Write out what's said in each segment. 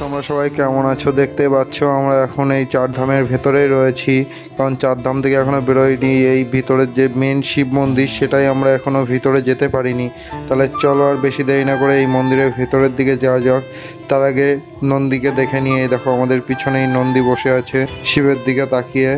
তোমরা সবাই কেমন আছো? দেখতে পাচ্ছ আমরা এখন এই চারধামের ভেতরেই রয়েছি, কারণ চারধাম থেকে এখনও বেরোয়নি। এই ভিতরের যে মেন শিব মন্দির সেটাই আমরা এখনও ভিতরে যেতে পারিনি। তাহলে চলো আর বেশি দেরি না করে এই মন্দিরের ভেতরের দিকে যাওয়া যাক। তার আগে নন্দীকে দেখে নিয়ে, দেখো আমাদের পিছনেই নন্দী বসে আছে শিবের দিকে তাকিয়ে।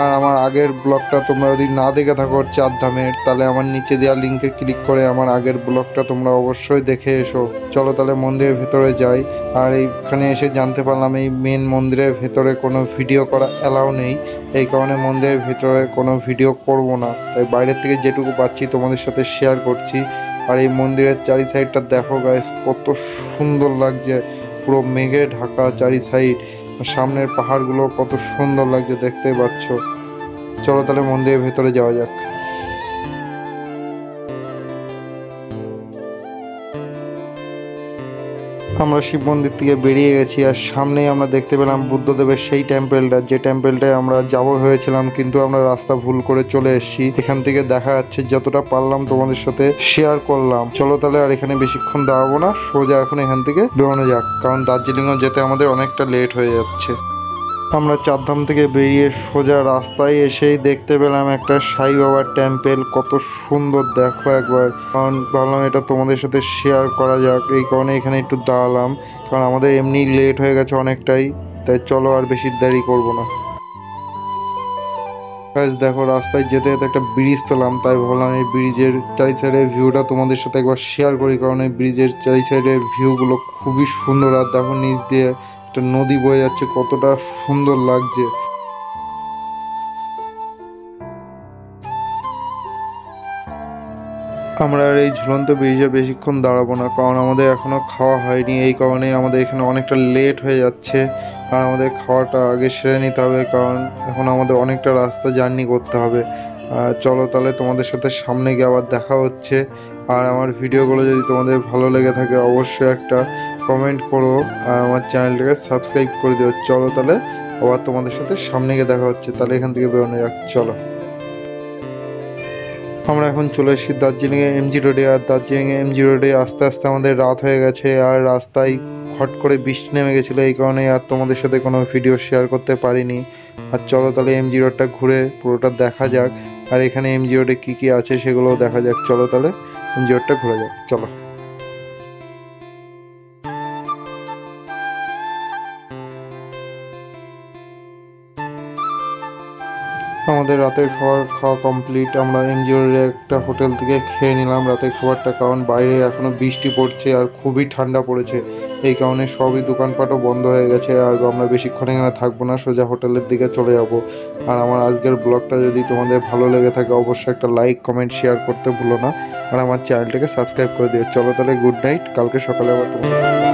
আর আমার আগের ব্লগটা তোমরা যদি না দেখে থাকো চারধামের, তাহলে আমার নিচে দেওয়া লিঙ্কে ক্লিক করে আমার আগের ব্লগটা তোমরা অবশ্যই দেখে এসো। চলো তাহলে মন্দিরের ভেতরে যাই। আর এইখানে এসে জানতে পারলাম এই মেন মন্দিরের ভেতরে কোনো ভিডিও করা অ্যালাউ নেই, এই কারণে মন্দিরের ভেতরে কোনো ভিডিও করব না। তাই বাইরের থেকে যেটুকু পাচ্ছি তোমাদের সাথে শেয়ার করছি। আর এই মন্দিরের চারি সাইডটা দেখো গাইস, কত সুন্দর লাগছে, পুরো মেঘে ঢাকা চারি সাইড। সামনের পাহাড়গুলো কত সুন্দর লাগছে, দেখতেই পাচ্ছ। চলো তাহলে মন্দিরের ভেতরে যাওয়া যাক। আমরা শিব মন্দির থেকে বেরিয়ে গেছি, আর সামনেই আমরা দেখতে পেলাম বুদ্ধদেবের সেই টেম্পেলটা, যে টেম্পেলটায় আমরা যাব হয়েছিলাম, কিন্তু আমরা রাস্তা ভুল করে চলে এসেছি। এখান থেকে দেখা যাচ্ছে, যতটা পারলাম তোমাদের সাথে শেয়ার করলাম। চলো তাহলে আর এখানে বেশিক্ষণ দাঁড়াবো না, সোজা এখন এখান থেকে বেরোনো যাক, কারণ দার্জিলিংও যেতে আমাদের অনেকটা লেট হয়ে যাচ্ছে। আমরা চারধাম থেকে বেরিয়ে সোজা রাস্তায় এসেই দেখতে পেলাম একটা সাই বাবার টেম্পেল। কত সুন্দর দেখো একবার, কারণ ভাবলাম এটা তোমাদের সাথে শেয়ার করা যাক, এই কারণে এখানে একটু দাঁড়ালাম, কারণ আমাদের এমনি লেট হয়ে গেছে অনেকটাই। তাই চলো আর বেশি দেরি করবো না। দেখো রাস্তায় যেতে যেতে একটা ব্রিজ পেলাম, তাই ভাবলাম এই ব্রিজের চারি সাইডের ভিউটা তোমাদের সাথে একবার শেয়ার করি, কারণ এই ব্রিজের চারি সাইডের ভিউগুলো খুবই সুন্দর। আর দেখো নিচ দিয়ে একটা নদী বয়ে যাচ্ছে, কতটা সুন্দর লাগছে। আমরা আর এই ঝুলন্ত ব্রিজে বেশিক্ষণ দাঁড়াবো না, কারণ আমাদের এখনও খাওয়া হয়নি, এই কারণে আমাদের এখানে অনেকটা লেট হয়ে যাচ্ছে। আর আমাদের খাওয়াটা আগে সেরে নিতে হবে, কারণ এখন আমাদের অনেকটা রাস্তা জার্নি করতে হবে। চলো তাহলে তোমাদের সাথে সামনে গিয়ে আবার দেখা হচ্ছে। আর আমার ভিডিওগুলো যদি তোমাদের ভালো লেগে থাকে অবশ্যই একটা কমেন্ট করো, আর আমার চ্যানেলটাকে সাবস্ক্রাইব করে দিও। চলো তাহলে আবার তোমাদের সাথে সামনে গিয়ে দেখা হচ্ছে। তাহলে এখান থেকে বেরোনো যাক, চলো। আমরা এখন চলে এসেছি দার্জিলিংয়ে এমজি রোডে। আর দার্জিলিংয়ে এমজি রোডে আস্তে আস্তে আমাদের রাত হয়ে গেছে, আর রাস্তায় হট করে বৃষ্টি নেমে গেছিলো, এই কারণে আর তোমাদের সাথে কোনো ভিডিও শেয়ার করতে পারিনি। আর চলো তাহলে এমজি রোডটা ঘুরে পুরোটা দেখা যাক, আর এখানে এমজি রোডে কী কী আছে সেগুলোও দেখা যাক। চলো তাহলে এমজি রোডটা ঘুরে যাক, চলো। আমাদের রাতের খাওয়া কমপ্লিট। আমরা এমজি রোডে একটা হোটেল থেকে খেয়ে নিলাম রাতের খাবারটা, কারণ বাইরে এখনও বৃষ্টি পড়ছে আর খুবই ঠান্ডা পড়েছে, এই কারণে সবই দোকানপাটও বন্ধ হয়ে গেছে। আর আমরা বেশিক্ষণ এখানে থাকবো না, সোজা হোটেলের দিকে চলে যাব। আর আমার আজকের ব্লগটা যদি তোমাদের ভালো লেগে থাকে অবশ্যই একটা লাইক কমেন্ট শেয়ার করতে ভুলো না, আর আমার চ্যানেলটাকে সাবস্ক্রাইব করে দিও। চলো তাহলে গুড নাইট, কালকে সকালে আবার তোমাদের